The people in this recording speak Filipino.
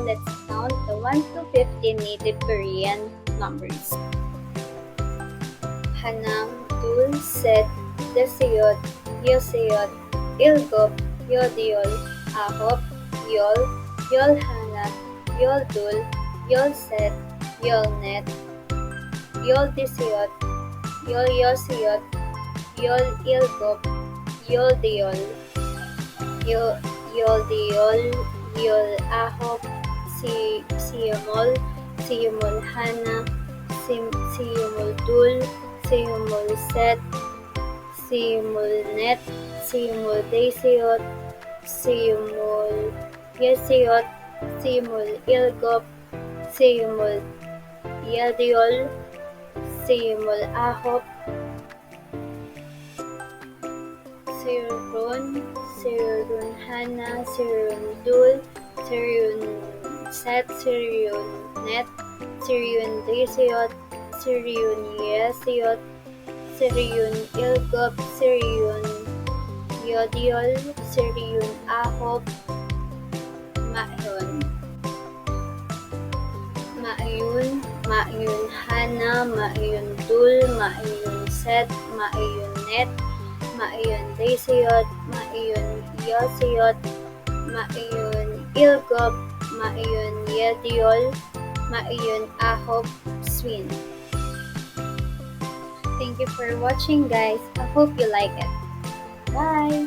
let's count the 1 to 15 native Korean numbers. Hanang, Dul, Set, Desiyot, Yoseyot, Ilgop, Yodiol, Ahop, Yol, Yolhana, Yoldul, Yolset, Yolnet, Yoldisiyot, Yolyosiyot, Yol Ilgop, Yoldiol, Yoldiol, Yol Ahop, Siyumol, Siyumulhana, Siyumuldul, Siyumulset, Siyumulnet, Siyumuldesiyot, Siyumulyesiyot, Siyumulilgop, Siyumulyediol, Siyumulahop, Sirunhana, Sirundul, Sirunset, Sirunnet, Sirundesiyot, Sirun-yesiyot, Sirun-ilgop, Sirun-yodiol, Sirun-ahop, Ma'yun-hana, Ma'yun-dul, Ma'yun-set, Ma'yun-net, Ma'yun-desiyot, Ma'yun-yosiyot, Ma'yun-ilgop, Ma'yun-yediol, Ma'yun-ahop, Swin. Thank you for watching, guys. I hope you like it. Bye!